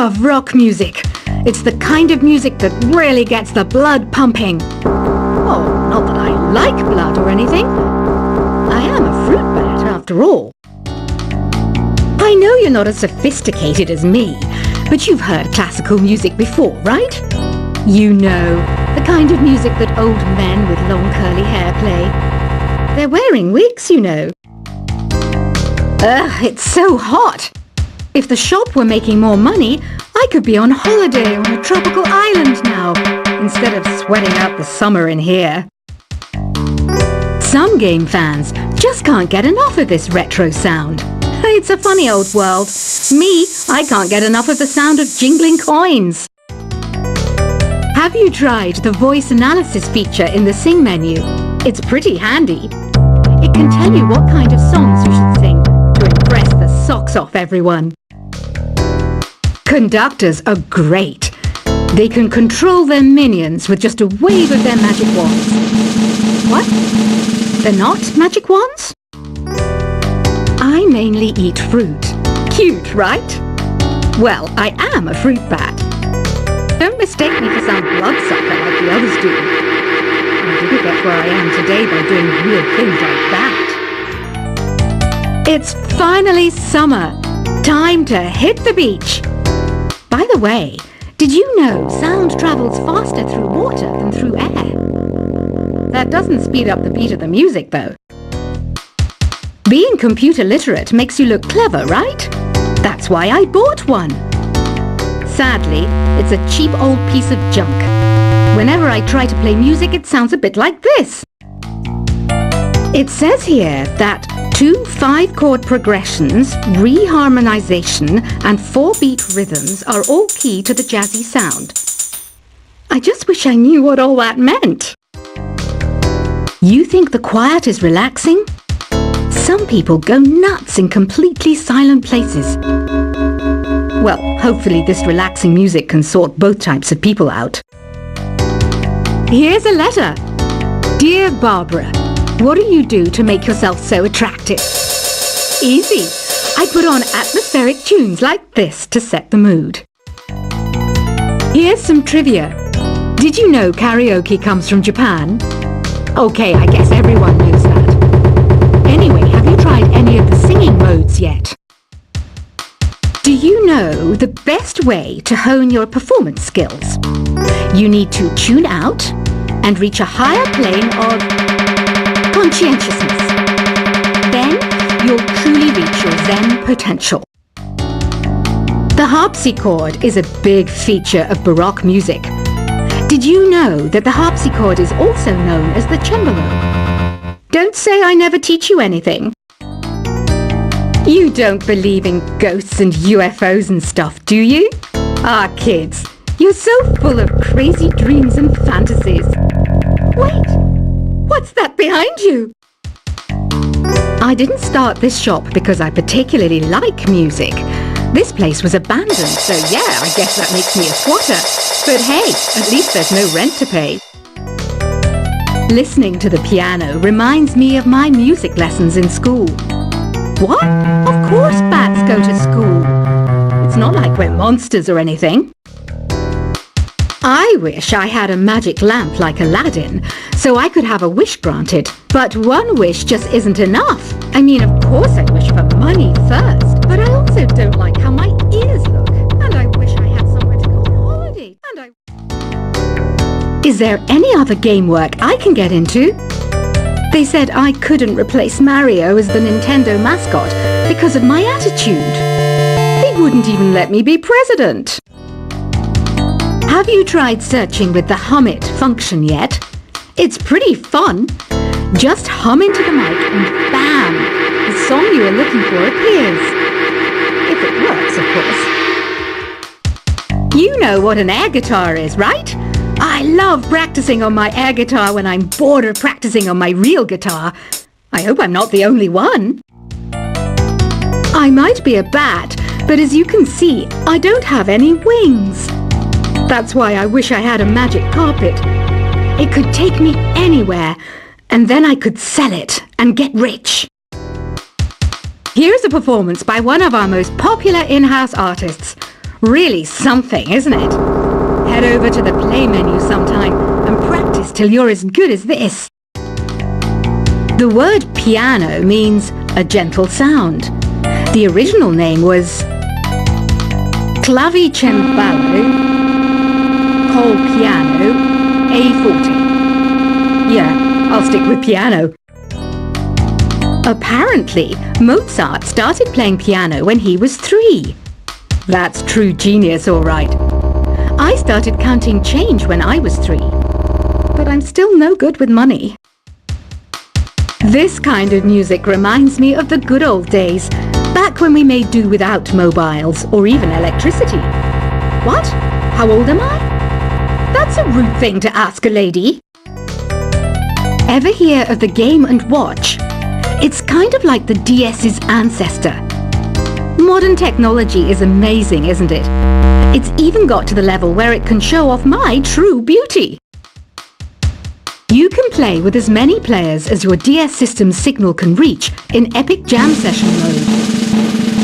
love rock music. It's the kind of music that really gets the blood pumping. Oh, not that I like blood or anything. I am a fruit bat after all. I know you're not as sophisticated as me, but you've heard classical music before, right? You know, the kind of music that old men with long curly hair play. They're wearing wigs, you know. Ugh, it's so hot. If the shop were making more money, I could be on holiday on a tropical island now, instead of sweating out the summer in here. Some game fans just can't get enough of this retro sound. It's a funny old world. Me, I can't get enough of the sound of jingling coins. Have you tried the voice analysis feature in the Sing menu? It's pretty handy. It can tell you what kind of songs you should sing to impress the socks off everyone. Conductors are great. They can control their minions with just a wave of their magic wands. What? They're not magic wands? I mainly eat fruit. Cute, right? Well, I am a fruit bat. Don't mistake me for some bloodsucker like the others do. I didn't get where I am today by doing weird things like that. It's finally summer. Time to hit the beach. By the way, did you know sound travels faster through water than through air? That doesn't speed up the beat of the music, though. Being computer literate makes you look clever, right? That's why I bought one. Sadly, it's a cheap old piece of junk. Whenever I try to play music, it sounds a bit like this. It says here that 2 5-chord progressions, reharmonization, and 4-beat rhythms are all key to the jazzy sound. I just wish I knew what all that meant. You think the quiet is relaxing? Some people go nuts in completely silent places. Well, hopefully this relaxing music can sort both types of people out. Here's a letter. Dear Barbara, what do you do to make yourself so attractive? Easy. I put on atmospheric tunes like this to set the mood. Here's some trivia. Did you know karaoke comes from Japan? Okay, I guess everyone knows that. Anyway, have you tried any of the singing modes yet? Do you know the best way to hone your performance skills? You need to tune out and reach a higher plane of conscientiousness. Then you'll truly reach your Zen potential. The harpsichord is a big feature of Baroque music. Did you know that the harpsichord is also known as the cembalo? Don't say I never teach you anything. You don't believe in ghosts and UFOs and stuff, do you? Ah, kids, you're so full of crazy dreams and fantasies. Wait, what's that behind you? I didn't start this shop because I particularly like music. This place was abandoned, so yeah, I guess that makes me a squatter. But hey, at least there's no rent to pay. Listening to the piano reminds me of my music lessons in school. What? Of course bats go to school. It's not like we're monsters or anything. I wish I had a magic lamp like Aladdin, so I could have a wish granted. But one wish just isn't enough. I mean, of course I'd wish for money first, but I also don't like how my ears look. And I wish I had somewhere to go on holiday. Is there any other game work I can get into? They said I couldn't replace Mario as the Nintendo mascot because of my attitude. They wouldn't even let me be president. Have you tried searching with the Hum It function yet? It's pretty fun. Just hum into the mic and bam! The song you are looking for appears. If it works, of course. You know what an air guitar is, right? I love practicing on my air guitar when I'm bored of practicing on my real guitar. I hope I'm not the only one. I might be a bat, but as you can see, I don't have any wings. That's why I wish I had a magic carpet. It could take me anywhere, and then I could sell it and get rich. Here's a performance by one of our most popular in-house artists. Really something, isn't it? Head over to the play menu sometime and practice till you're as good as this. The word piano means a gentle sound. The original name was clavicembalo col piano A forte. Yeah, I'll stick with piano. Apparently, Mozart started playing piano when he was 3. That's true genius, all right. I started counting change when I was 3, but I'm still no good with money. This kind of music reminds me of the good old days, back when we made do without mobiles or even electricity. What? How old am I? That's a rude thing to ask a lady. Ever hear of the Game & Watch? It's kind of like the DS's ancestor. Modern technology is amazing, isn't it? It's even got to the level where it can show off my true beauty. You can play with as many players as your DS system's signal can reach in Epic Jam Session mode.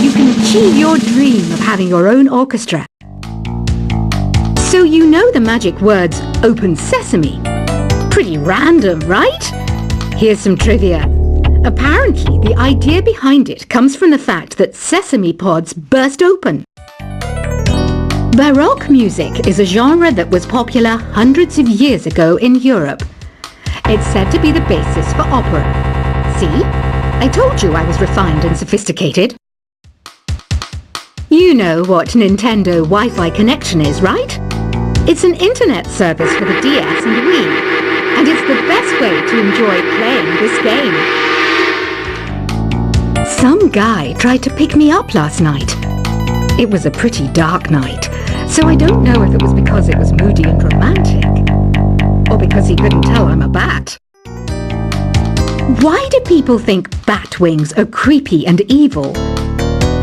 You can achieve your dream of having your own orchestra. So you know the magic words "Open Sesame." Pretty random, right? Here's some trivia. Apparently, the idea behind it comes from the fact that sesame pods burst open. Baroque music is a genre that was popular hundreds of years ago in Europe. It's said to be the basis for opera. See? I told you I was refined and sophisticated. You know what Nintendo Wi-Fi connection is, right? It's an internet service for the DS and Wii, and it's the best way to enjoy playing this game. Some guy tried to pick me up last night. It was a pretty dark night, so I don't know if it was because it was moody and romantic, or because he couldn't tell I'm a bat. Why do people think bat wings are creepy and evil?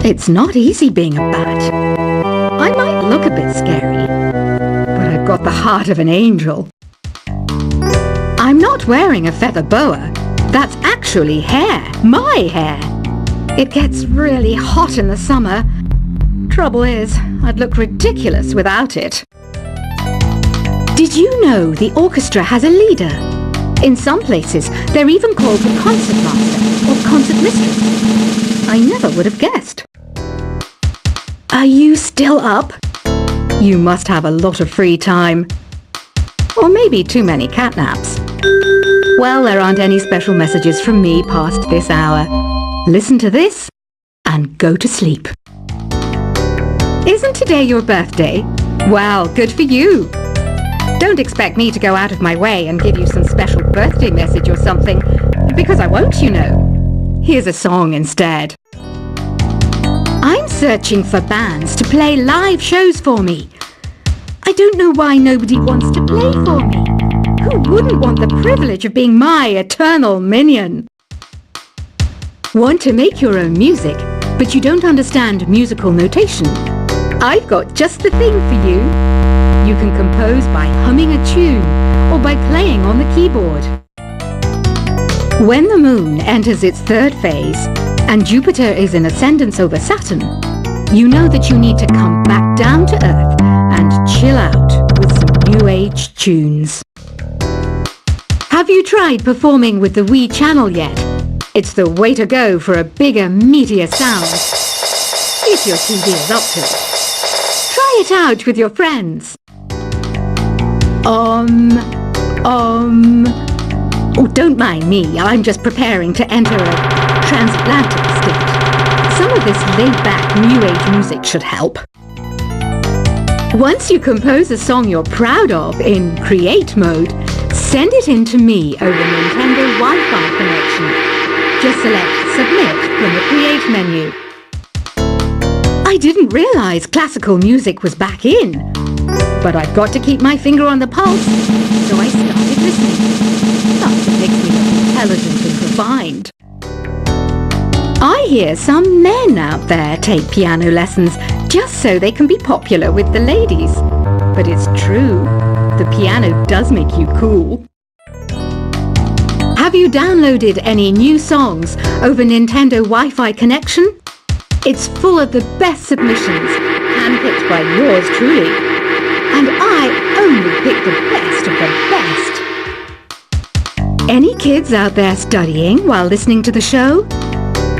It's not easy being a bat. I might look a bit scary, but I've got the heart of an angel. I'm not wearing a feather boa. That's actually hair, my hair. It gets really hot in the summer. Trouble is, I'd look ridiculous without it. Did you know the orchestra has a leader? In some places, they're even called the concertmaster or concert mistress. I never would have guessed. Are you still up? You must have a lot of free time. Or maybe too many catnaps. Well, there aren't any special messages from me past this hour. Listen to this and go to sleep. Isn't today your birthday? Well, good for you. Don't expect me to go out of my way and give you some special birthday message or something, because I won't, you know. Here's a song instead. I'm searching for bands to play live shows for me. I don't know why nobody wants to play for me. Who wouldn't want the privilege of being my eternal minion? Want to make your own music, but you don't understand musical notation? I've got just the thing for you. You can compose by humming a tune or by playing on the keyboard. When the moon enters its 3rd phase and Jupiter is in ascendance over Saturn, you know that you need to come back down to Earth and chill out with some new age tunes. Have you tried performing with the Wii channel yet? It's the way to go for a bigger, meatier sound. If your TV is up to it. Try it out with your friends. Oh, don't mind me. I'm just preparing to enter a transatlantic state. Some of this laid-back, new age music should help. Once you compose a song you're proud of in Create mode, send it in to me over Nintendo Wi-Fi connection. Just select Submit from the Create menu. I didn't realize classical music was back in, but I've got to keep my finger on the pulse, so I started listening. That's what makes me look intelligent and refined. I hear some men out there take piano lessons just so they can be popular with the ladies. But it's true, the piano does make you cool. Have you downloaded any new songs over Nintendo Wi-Fi connection? It's full of the best submissions handpicked by yours truly. And I only pick the best of the best. Any kids out there studying while listening to the show?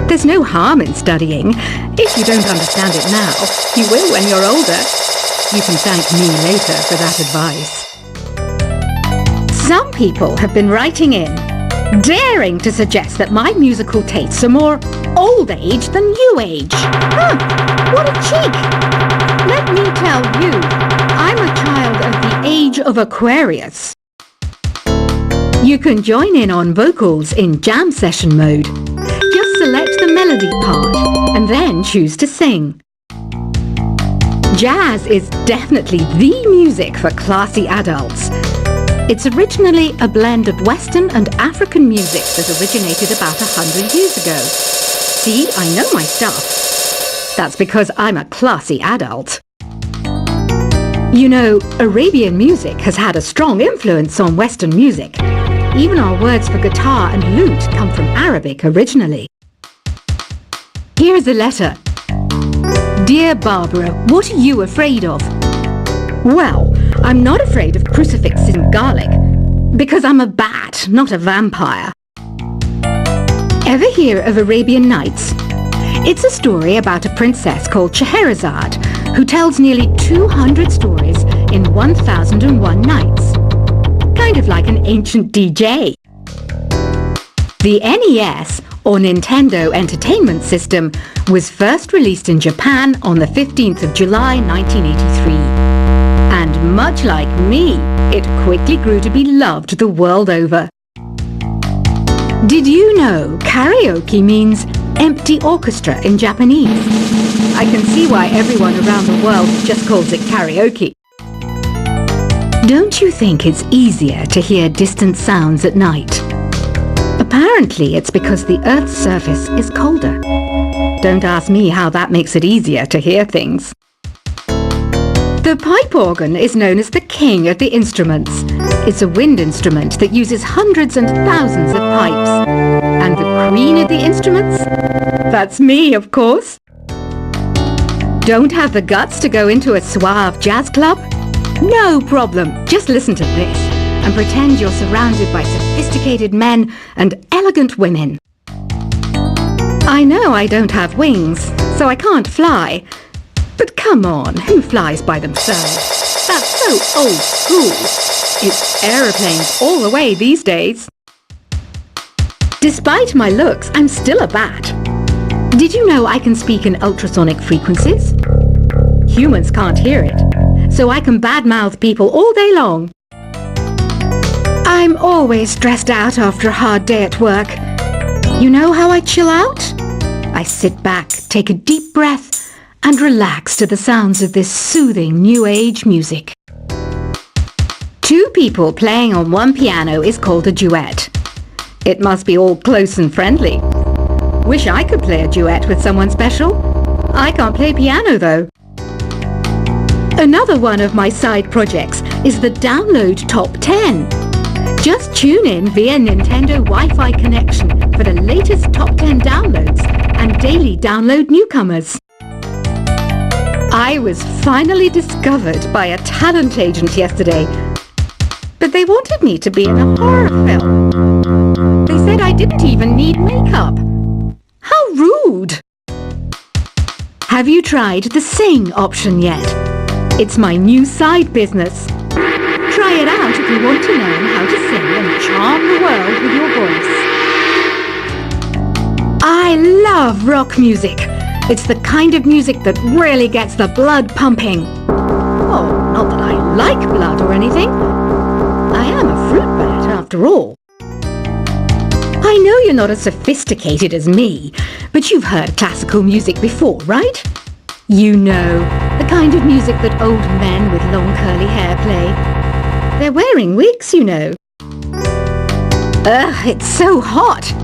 There's no harm in studying. If you don't understand it now, you will when you're older. You can thank me later for that advice. Some people have been writing in, daring to suggest that my musical tastes are more old age than new age. What a cheek! Let me tell you, I'm a child of the age of Aquarius. You can join in on vocals in jam session mode. Just select the melody part and then choose to sing. Jazz is definitely the music for classy adults. It's originally a blend of Western and African music that originated about 100 years ago. See, I know my stuff. That's because I'm a classy adult. You know, Arabian music has had a strong influence on Western music. Even our words for guitar and lute come from Arabic originally. Here's a letter. Dear Barbara, what are you afraid of? Well, I'm not afraid of crucifixes and garlic, because I'm a bat, not a vampire. Ever hear of Arabian Nights? It's a story about a princess called Scheherazade, who tells nearly 200 stories in 1001 nights. Kind of like an ancient DJ. The NES, or Nintendo Entertainment System, was first released in Japan on the 15th of July 1983. And much like me, it quickly grew to be loved the world over. Did you know karaoke means empty orchestra in Japanese? I can see why everyone around the world just calls it karaoke. Don't you think it's easier to hear distant sounds at night? Apparently it's because the Earth's surface is colder. Don't ask me how that makes it easier to hear things. The pipe organ is known as the king of the instruments. It's a wind instrument that uses hundreds and thousands of pipes. And the queen of the instruments? That's me, of course. Don't have the guts to go into a suave jazz club? No problem. Just listen to this and pretend you're surrounded by sophisticated men and elegant women. I know I don't have wings, so I can't fly. But come on, who flies by themselves? That's so old school. It's aeroplanes all the way these days. Despite my looks, I'm still a bat. Did you know I can speak in ultrasonic frequencies? Humans can't hear it, so I can badmouth people all day long. I'm always stressed out after a hard day at work. You know how I chill out? I sit back, take a deep breath, and relax to the sounds of this soothing new age music. Two people playing on one piano is called a duet. It must be all close and friendly. Wish I could play a duet with someone special. I can't play piano though. Another one of my side projects is the Download Top 10. Just tune in via Nintendo Wi-Fi connection for the latest top 10 downloads and daily download newcomers. I was finally discovered by a talent agent yesterday, but they wanted me to be in a horror film. They said I didn't even need makeup. How rude! Have you tried the Sing option yet? It's my new side business. Try it out if you want to learn how to sing and charm the world with your voice. I love rock music. It's the kind of music that really gets the blood pumping. Oh, not that I like blood or anything. I am a fruit bat after all. I know you're not as sophisticated as me, but you've heard classical music before, right? You know, the kind of music that old men with long curly hair play. They're wearing wigs, you know. Ugh, it's so hot.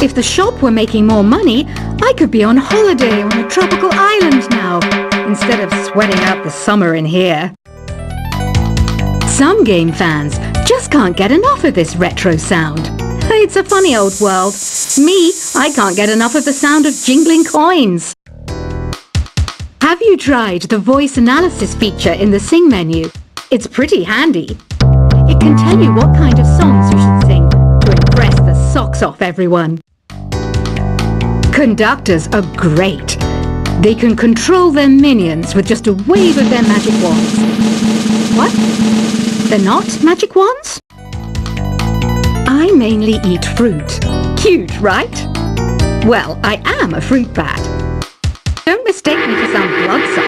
If the shop were making more money, I could be on holiday on a tropical island now, instead of sweating out the summer in here. Some game fans just can't get enough of this retro sound. It's a funny old world. Me, I can't get enough of the sound of jingling coins. Have you tried the voice analysis feature in the Sing menu? It's pretty handy. It can tell you what kind of songs you should sing to impress the socks off everyone. Conductors are great. They can control their minions with just a wave of their magic wands. What? They're not magic wands? I mainly eat fruit. Cute, right? Well, I am a fruit bat. Don't mistake me for some bloodsucker.